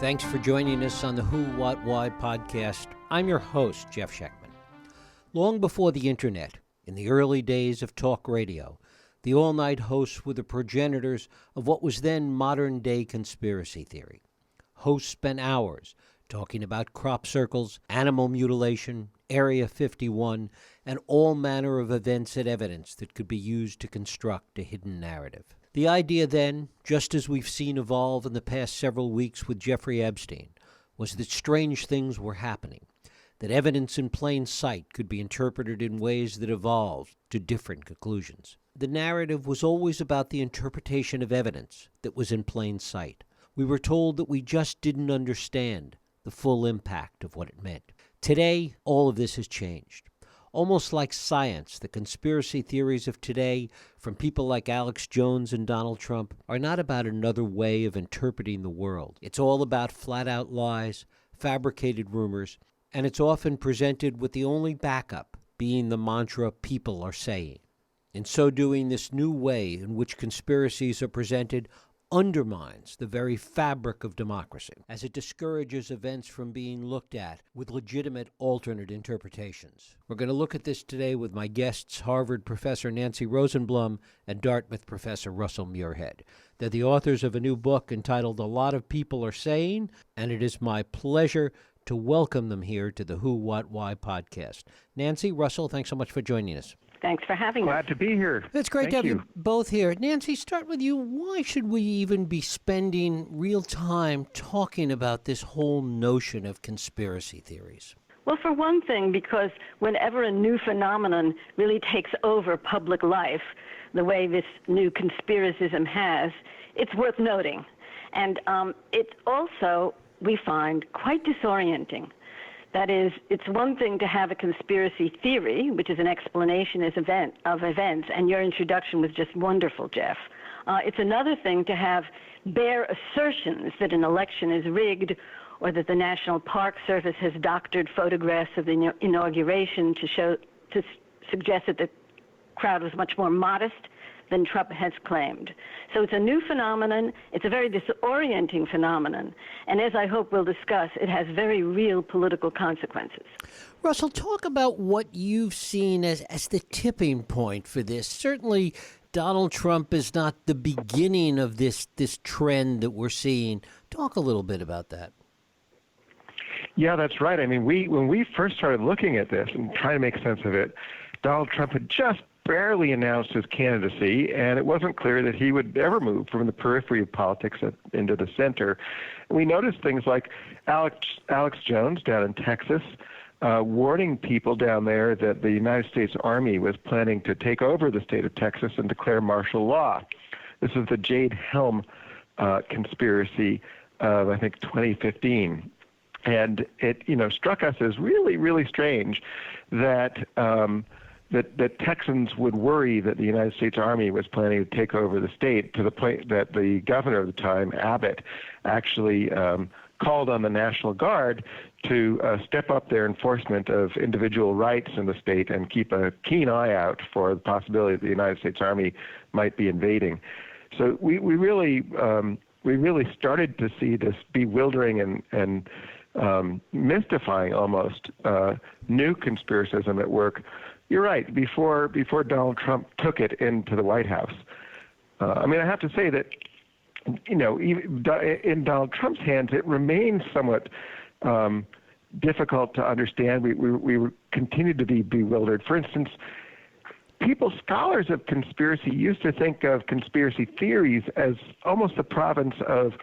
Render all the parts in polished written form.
Thanks for joining us on the Who, What, Why podcast. I'm your host, Jeff Schechtman. Long before the internet, in the early days of talk radio, the all-night hosts were the progenitors of what was then modern-day conspiracy theory. Hosts spent hours talking about crop circles, animal mutilation, Area 51, and all manner of events and evidence that could be used to construct a hidden narrative. The idea then, just as we've seen evolve in the past several weeks with Jeffrey Epstein, was that strange things were happening, that evidence in plain sight could be interpreted in ways that evolved to different conclusions. The narrative was always about the interpretation of evidence that was in plain sight. We were told that we just didn't understand the full impact of what it meant. Today, all of this has changed. Almost like science, the conspiracy theories of today, from people like Alex Jones and Donald Trump, are not about another way of interpreting the world. It's all about flat-out lies, fabricated rumors, and it's often presented with the only backup being the mantra people are saying. In so doing, this new way in which conspiracies are presented undermines the very fabric of democracy, as it discourages events from being looked at with legitimate alternate interpretations. We're going to look at this today with my guests, Harvard professor Nancy Rosenblum and Dartmouth professor Russell Muirhead. They're the authors of a new book entitled A Lot of People Are Saying, and it is my pleasure to welcome them here to the Who, What, Why podcast. Nancy, Russell, thanks so much for joining us. Thanks for having us. Glad to be here. It's great to have you both here. Nancy, start with you. Why should we even be spending real time talking about this whole notion of conspiracy theories? Well, for one thing, because whenever a new phenomenon really takes over public life, the way this new conspiracism has, it's worth noting. And it's also, we find, quite disorienting. That is, it's one thing to have a conspiracy theory, which is an explanation of events, and your introduction was just wonderful, Jeff. It's another thing to have bare assertions that an election is rigged or that the National Park Service has doctored photographs of the inauguration to suggest that the crowd was much more modest than Trump has claimed. So it's a new phenomenon. It's a very disorienting phenomenon. And as I hope we'll discuss, it has very real political consequences. Russell, talk about what you've seen as the tipping point for this. Certainly, Donald Trump is not the beginning of this trend that we're seeing. Talk a little bit about that. Yeah, that's right. I mean, when we first started looking at this and trying to make sense of it, Donald Trump had just barely announced his candidacy, and it wasn't clear that he would ever move from the periphery of politics into the center. And we noticed things like Alex Jones down in Texas warning people down there that the United States Army was planning to take over the state of Texas and declare martial law. This is the Jade Helm conspiracy of, I think, 2015. And it, struck us as really, really strange that that Texans would worry that the United States Army was planning to take over the state, to the point that the governor of the time, Abbott, actually called on the National Guard to step up their enforcement of individual rights in the state and keep a keen eye out for the possibility that the United States Army might be invading. So we really started to see this bewildering and mystifying almost new conspiracism at work. You're right. Before Donald Trump took it into the White House, I have to say that, even in Donald Trump's hands, it remains somewhat difficult to understand. We continue to be bewildered. For instance, scholars of conspiracy used to think of conspiracy theories as almost the province of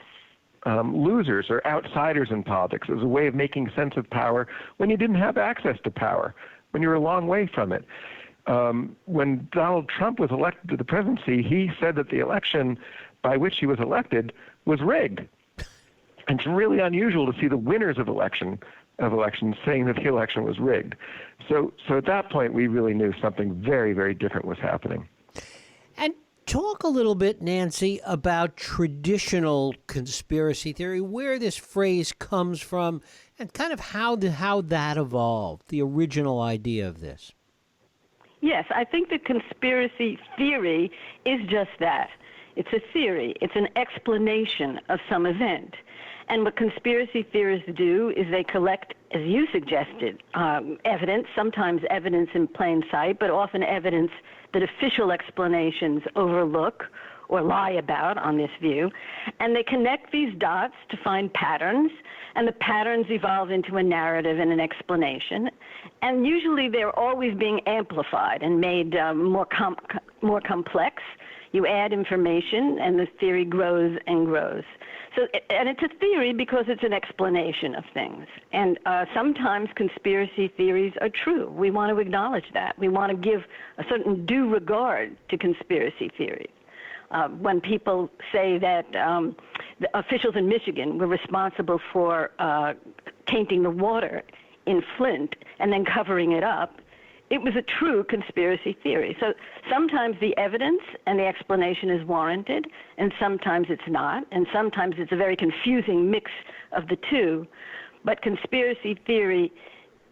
losers or outsiders in politics, as a way of making sense of power when you didn't have access to power, when you were a long way from it. When Donald Trump was elected to the presidency, he said that the election by which he was elected was rigged. And it's really unusual to see the winners of elections saying that the election was rigged. So at that point, we really knew something very, very different was happening. And talk a little bit, Nancy, about traditional conspiracy theory, where this phrase comes from, and kind of how that evolved, the original idea of this. Yes, I think the conspiracy theory is just that. It's a theory. It's an explanation of some event. And what conspiracy theorists do is they collect, as you suggested, evidence, sometimes evidence in plain sight, but often evidence that official explanations overlook or lie about on this view. And they connect these dots to find patterns, and the patterns evolve into a narrative and an explanation. And usually they're always being amplified and made more complex. You add information, and the theory grows and grows. So, and it's a theory because it's an explanation of things. And sometimes conspiracy theories are true. We want to acknowledge that. We want to give a certain due regard to conspiracy theories. When people say that the officials in Michigan were responsible for tainting the water in Flint and then covering it up, it was a true conspiracy theory. So sometimes the evidence and the explanation is warranted, and sometimes it's not, and sometimes it's a very confusing mix of the two. But conspiracy theory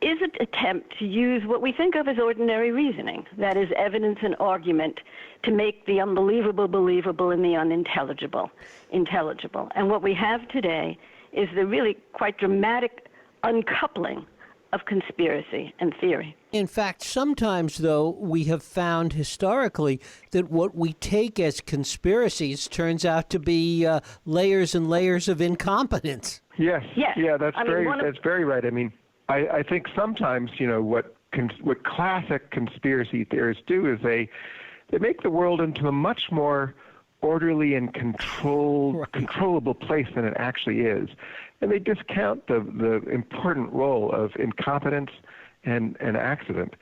is an attempt to use what we think of as ordinary reasoning, that is, evidence and argument, to make the unbelievable believable and the unintelligible intelligible. And what we have today is the really quite dramatic uncoupling of conspiracy and theory. In fact, sometimes, though, we have found historically that what we take as conspiracies turns out to be layers and layers of incompetence. Yes. Yeah, that's very right. I mean, I think sometimes, what classic conspiracy theorists do is they make the world into a much more orderly and controllable place than it actually is. And they discount the important role of incompetence and accident.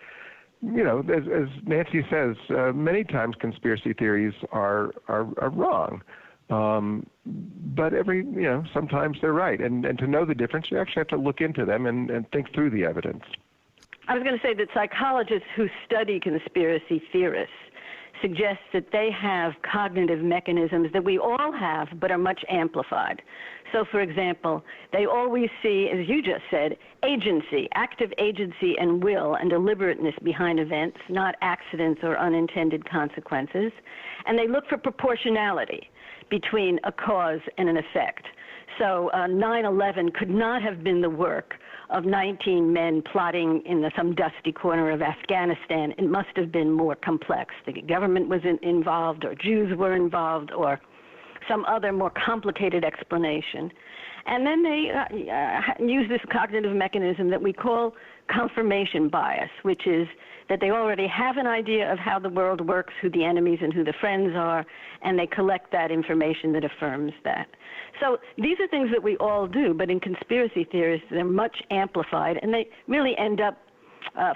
As Nancy says, many times conspiracy theories are wrong. But sometimes they're right. And to know the difference, you actually have to look into them and think through the evidence. I was going to say that psychologists who study conspiracy theorists suggest that they have cognitive mechanisms that we all have but are much amplified. So, for example, they always see, as you just said, agency, active agency and will and deliberateness behind events, not accidents or unintended consequences. And they look for proportionality between a cause and an effect. So 9/11 could not have been the work of 19 men plotting in some dusty corner of Afghanistan. It must have been more complex. The government was involved, or Jews were involved, or some other more complicated explanation. And then they use this cognitive mechanism that we call confirmation bias, which is that they already have an idea of how the world works, who the enemies and who the friends are, and they collect that information that affirms that. So these are things that we all do, but in conspiracy theories, they're much amplified, and they really end up,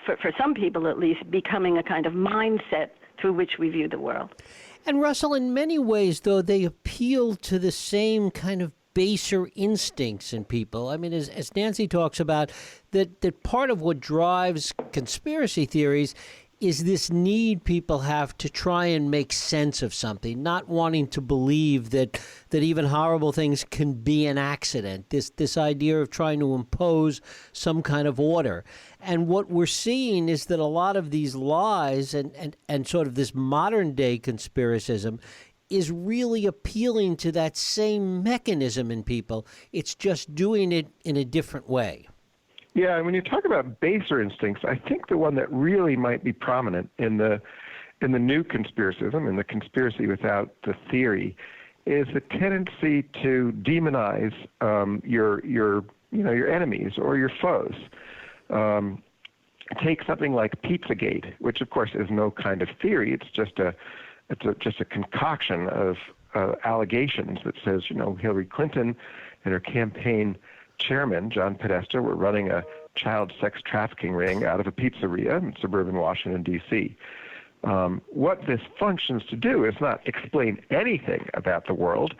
for some people at least, becoming a kind of mindset through which we view the world. And Russell, in many ways, though, they appeal to the same kind of baser instincts in people. I mean, as Nancy talks about, that part of what drives conspiracy theories is this need people have to try and make sense of something, not wanting to believe that even horrible things can be an accident, this idea of trying to impose some kind of order. And what we're seeing is that a lot of these lies and sort of this modern-day conspiracism is really appealing to that same mechanism in people. It's just doing it in a different way. Yeah, and when you talk about baser instincts, I think the one that really might be prominent in the new conspiracism, in the conspiracy without the theory, is the tendency to demonize your enemies or your foes. Take something like Pizzagate, which of course is no kind of theory. It's just a concoction of allegations that says, Hillary Clinton and her campaign chairman, John Podesta, were running a child sex trafficking ring out of a pizzeria in suburban Washington, D.C. What this functions to do is not explain anything about the world,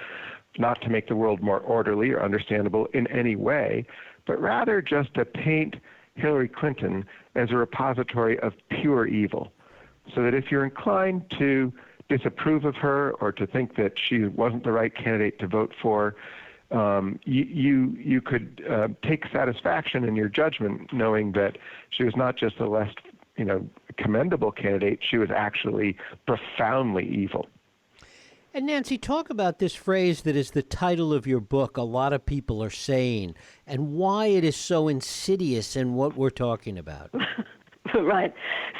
not to make the world more orderly or understandable in any way, but rather just to paint Hillary Clinton as a repository of pure evil. So that if you're inclined to disapprove of her or to think that she wasn't the right candidate to vote for, you could take satisfaction in your judgment knowing that she was not just a less commendable candidate, she was actually profoundly evil. And Nancy, talk about this phrase that is the title of your book, A Lot of People Are Saying, and why it is so insidious in what we're talking about. Right.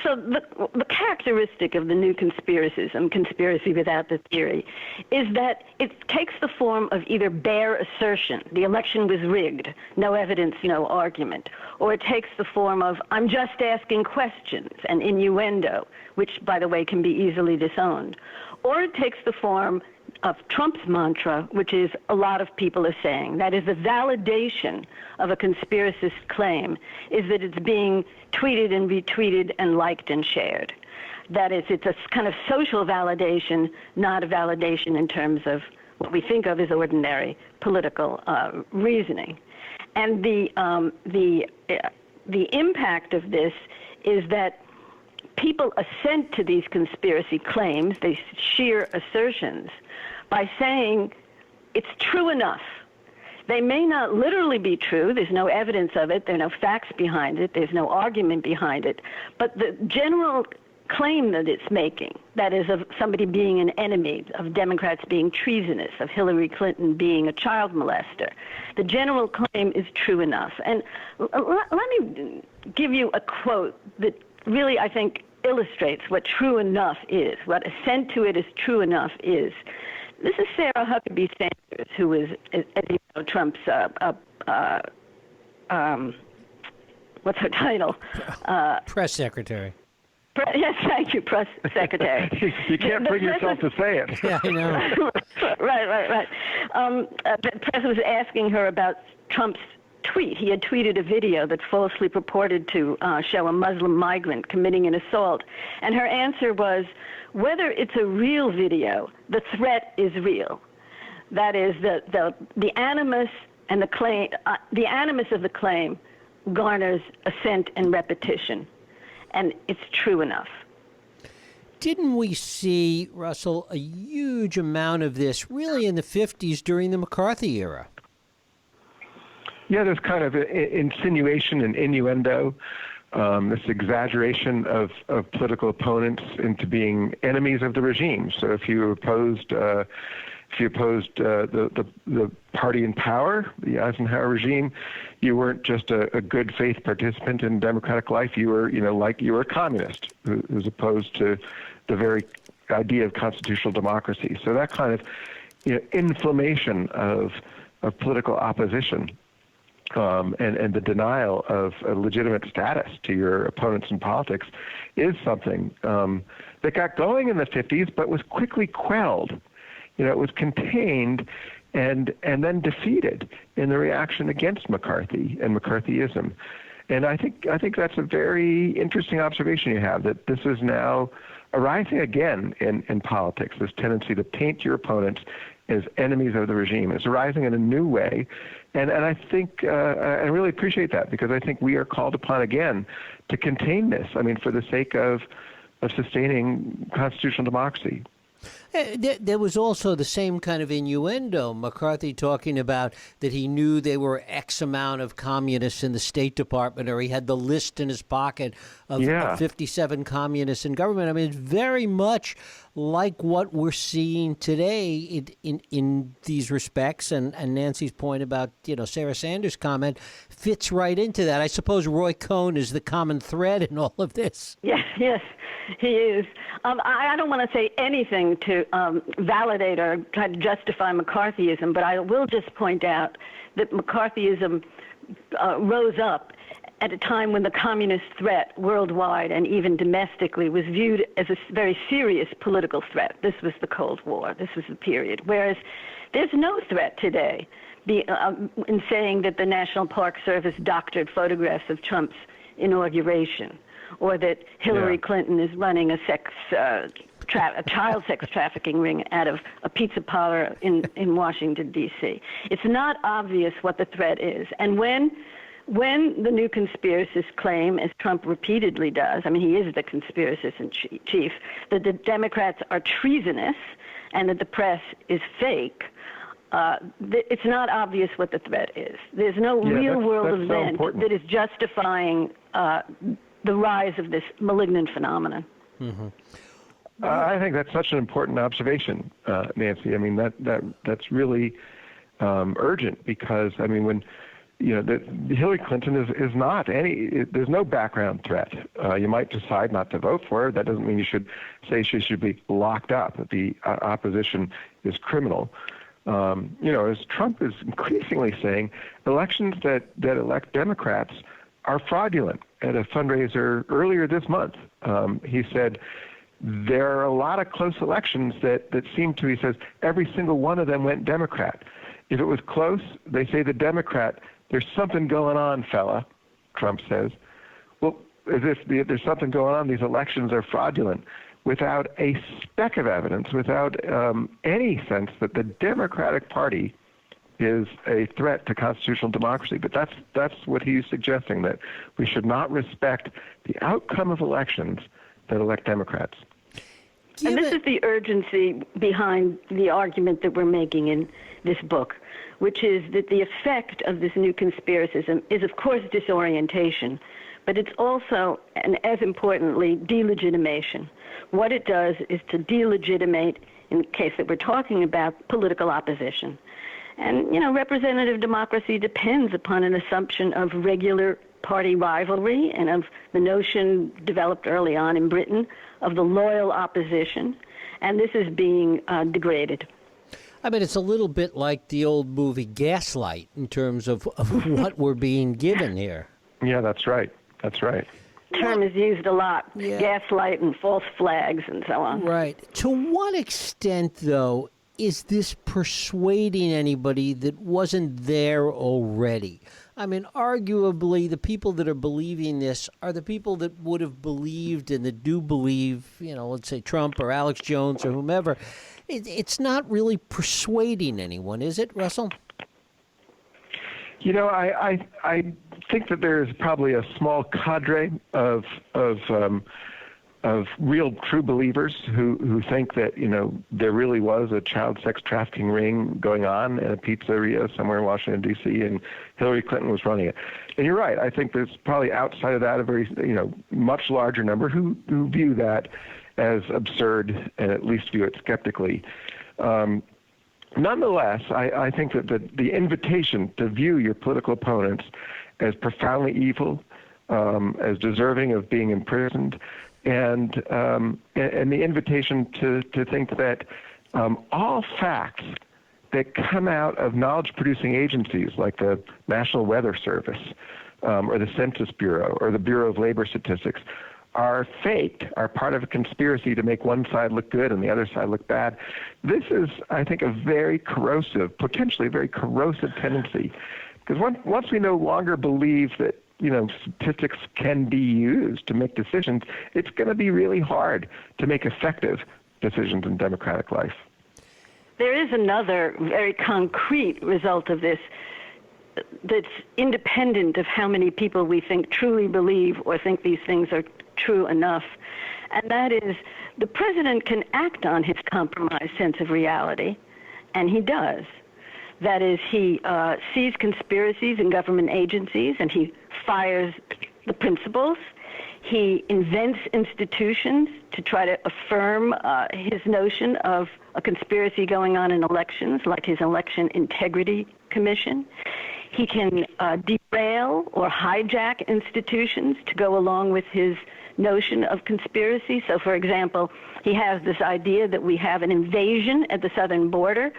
So the characteristic of the new conspiracism, conspiracy without the theory, is that it takes the form of either bare assertion, the election was rigged, no evidence, no argument, or it takes the form of, I'm just asking questions, and innuendo, which, by the way, can be easily disowned. Or it takes the form of Trump's mantra, which is a lot of people are saying. That is, the validation of a conspiracist claim is that it's being tweeted and retweeted and liked and shared. That is, it's a kind of social validation, not a validation in terms of what we think of as ordinary political reasoning. And the impact of this is that people assent to these conspiracy claims, these sheer assertions, by saying it's true enough. They may not literally be true. There's no evidence of it. There are no facts behind it. There's no argument behind it. But the general claim that it's making, that is of somebody being an enemy, of Democrats being treasonous, of Hillary Clinton being a child molester, the general claim is true enough. And let me give you a quote that really, I think, illustrates what true enough is, what assent to it as true enough is. This is Sarah Huckabee Sanders, who is, as you know, Trump's, what's her title? Press secretary. Yes, thank you, press secretary. You can't bring yourself to say it. Yeah, I know. Right. The press was asking her about Trump's tweet. He had tweeted a video that falsely purported to show a Muslim migrant committing an assault, and her answer was, whether it's a real video, the threat is real. That is, the animus and the claim, the animus of the claim garners assent and repetition, and it's true enough. Didn't we see, Russell, a huge amount of this really in the 50s during the McCarthy era? Yeah, there's kind of insinuation and innuendo, this exaggeration of political opponents into being enemies of the regime. So if you opposed the party in power, the Eisenhower regime, you weren't just a good faith participant in democratic life. You were, like you were a communist who was opposed to the very idea of constitutional democracy. So that kind of inflammation of political opposition and the denial of a legitimate status to your opponents in politics is something that got going in the 50s, but was quickly quelled. It was contained and then defeated in the reaction against McCarthy and McCarthyism. And I think that's a very interesting observation you have, that this is now arising again in politics, this tendency to paint your opponents as enemies of the regime. It's arising in a new way. And I think I really appreciate that, because I think we are called upon again to contain this. I mean, for the sake of sustaining constitutional democracy. There was also the same kind of innuendo. McCarthy talking about that he knew there were X amount of communists in the State Department, or he had the list in his pocket of 57 communists in government. I mean, it's very much like what we're seeing today in these respects. And Nancy's point about, Sarah Sanders' comment fits right into that. I suppose Roy Cohn is the common thread in all of this. Yes, he is. I don't want to say anything to validate or try to justify McCarthyism, but I will just point out that McCarthyism rose up at a time when the communist threat worldwide and even domestically was viewed as a very serious political threat. This was the Cold War. This was the period. Whereas there's no threat today in saying that the National Park Service doctored photographs of Trump's inauguration, or that Hillary Clinton is running a child sex trafficking ring out of a pizza parlor in Washington, D.C. It's not obvious what the threat is. And when the new conspiracists claim, as Trump repeatedly does, I mean, he is the conspiracist in chief, that the Democrats are treasonous and that the press is fake, it's not obvious what the threat is. There's no real-world event that is justifying the rise of this malignant phenomenon. Mm-hmm. I think that's such an important observation, Nancy. I mean, that's really urgent because, I mean, when Hillary Clinton is not there's no background threat. You might decide not to vote for her. That doesn't mean you should say she should be locked up, that the opposition is criminal. As Trump is increasingly saying, elections that elect Democrats are fraudulent. At a fundraiser earlier this month, he said, there are a lot of close elections that seem to, he says, every single one of them went Democrat. If it was close, they say the Democrat, there's something going on, fella, Trump says. Well, as if there's something going on, these elections are fraudulent, without a speck of evidence, without any sense that the Democratic Party is a threat to constitutional democracy. But that's what he's suggesting, that we should not respect the outcome of elections that elect Democrats. And this is the urgency behind the argument that we're making in this book, which is that the effect of this new conspiracism is, of course, disorientation, but it's also, and as importantly, delegitimation. What it does is to delegitimate, in the case that we're talking about, political opposition. And, representative democracy depends upon an assumption of regular party rivalry and of the notion developed early on in Britain of the loyal opposition, and this is being degraded. I mean, it's a little bit like the old movie Gaslight in terms of what we're being given here. Yeah, that's right. That's right. The term is used a lot, gaslight and false flags and so on. Right. To what extent, though, is this persuading anybody that wasn't there already? I mean, arguably, the people that are believing this are the people that would have believed and that do believe, let's say Trump or Alex Jones or whomever. It's not really persuading anyone, is it, Russell? I think that there's probably a small cadre of real true believers who think that there really was a child sex trafficking ring going on in a pizzeria somewhere in Washington D.C. and Hillary Clinton was running it. And you're right. I think there's probably outside of that a very much larger number who view that as absurd and at least view it skeptically. Nonetheless, I think that the invitation to view your political opponents as profoundly evil, as deserving of being imprisoned, and the invitation to think that all facts that come out of knowledge-producing agencies like the National Weather Service or the Census Bureau or the Bureau of Labor Statistics are faked, are part of a conspiracy to make one side look good and the other side look bad. This is, I think, a very corrosive, potentially very corrosive tendency. Because once we no longer believe that statistics can be used to make decisions, it's going to be really hard to make effective decisions in democratic life. There is another very concrete result of this that's independent of how many people we think truly believe or think these things are true enough, and that is the president can act on his compromised sense of reality, and he does. That is, he sees conspiracies in government agencies and he fires the principals. He invents institutions to try to affirm his notion of a conspiracy going on in elections, like his Election Integrity Commission. He can derail or hijack institutions to go along with his notion of conspiracy. So, for example, he has this idea that we have an invasion at the southern border.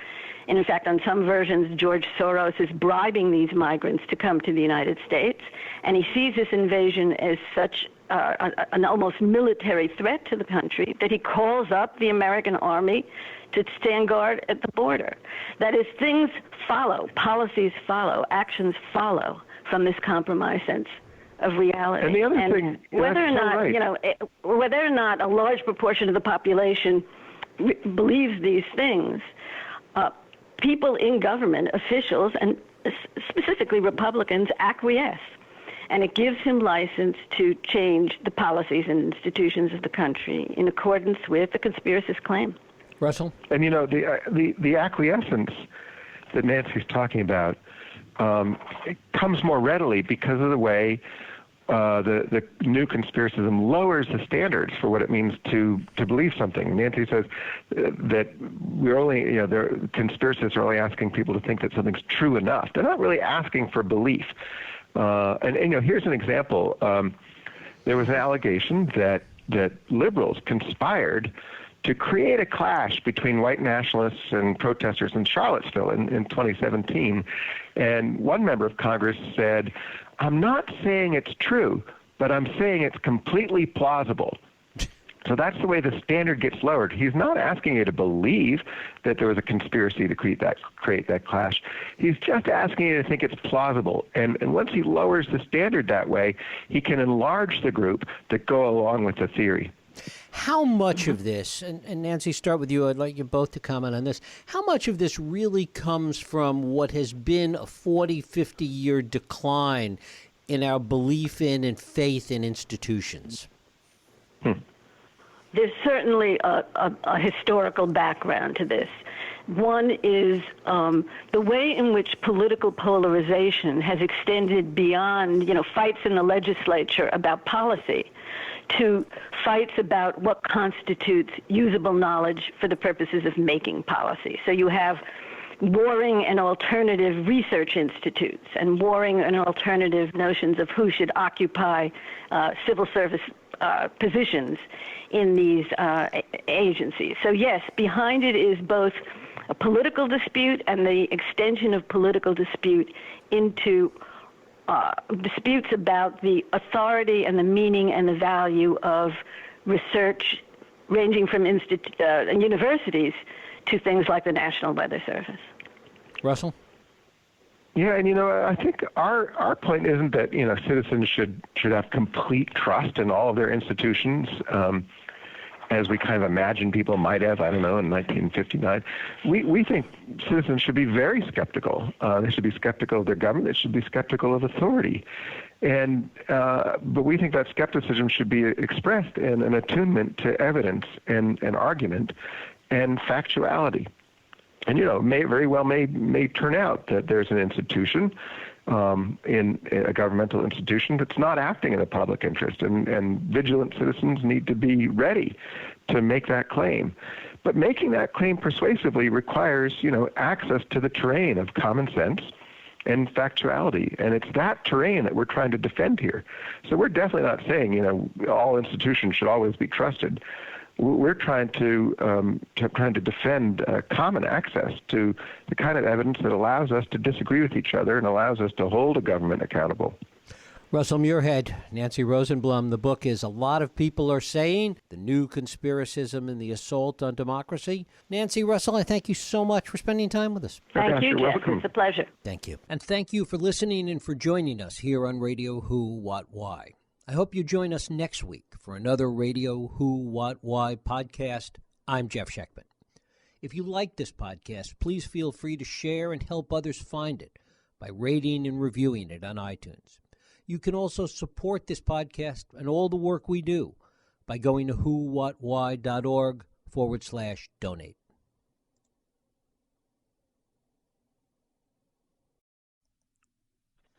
And in fact, on some versions, George Soros is bribing these migrants to come to the United States. And he sees this invasion as such an almost military threat to the country that he calls up the American army to stand guard at the border. That is, things follow, policies follow, actions follow from this compromised sense of reality. And the other thing, whether or not, right. Whether or not a large proportion of the population believes these things, people in government, officials, and specifically Republicans, acquiesce. And it gives him license to change the policies and institutions of the country in accordance with the conspiracist claim. Russell? And, the acquiescence that Nancy's talking about, it comes more readily because of the way the new conspiracism lowers the standards for what it means to believe something. Nancy says that we're only, the conspiracists are only asking people to think that something's true enough. They're not really asking for belief. And here's an example. There was an allegation that liberals conspired to create a clash between white nationalists and protesters in Charlottesville in 2017. And one member of Congress said, "I'm not saying it's true, but I'm saying it's completely plausible." So that's the way the standard gets lowered. He's not asking you to believe that there was a conspiracy to create that clash. He's just asking you to think it's plausible. And once he lowers the standard that way, he can enlarge the group that go along with the theory. How much of this, and Nancy, start with you, I'd like you both to comment on this, how much of this really comes from what has been a 40, 50-year decline in our belief in and faith in institutions? There's certainly a historical background to this. One is the way in which political polarization has extended beyond, fights in the legislature about policy to fights about what constitutes usable knowledge for the purposes of making policy. So you have warring and alternative research institutes and warring and alternative notions of who should occupy civil service positions in these agencies. So yes, behind it is both a political dispute and the extension of political dispute into disputes about the authority and the meaning and the value of research ranging from universities to things like the National Weather Service. Russell? Yeah, and I think our point isn't that citizens should have complete trust in all of their institutions, as we kind of imagine people might have, in 1959. We think citizens should be very skeptical. They should be skeptical of their government. They should be skeptical of authority, but we think that skepticism should be expressed in an attunement to evidence and argument and factuality. And may very well may turn out that there's an institution, in a governmental institution, that's not acting in the public interest, and vigilant citizens need to be ready to make that claim. But making that claim persuasively requires access to the terrain of common sense and factuality, and it's that terrain that we're trying to defend here. So we're definitely not saying all institutions should always be trusted. We're trying to defend common access to the kind of evidence that allows us to disagree with each other and allows us to hold a government accountable. Russell Muirhead, Nancy Rosenblum. The book is A Lot of People Are Saying, The New Conspiracism and the Assault on Democracy. Nancy, Russell, I thank you so much for spending time with us. Thank you, Jeff. Welcome. It's a pleasure. Thank you. And thank you for listening and for joining us here on Radio Who, What, Why. I hope you join us next week for another Radio Who, What, Why podcast. I'm Jeff Sheckman. If you like this podcast, please feel free to share and help others find it by rating and reviewing it on iTunes. You can also support this podcast and all the work we do by going to whowhatwhy.org/donate.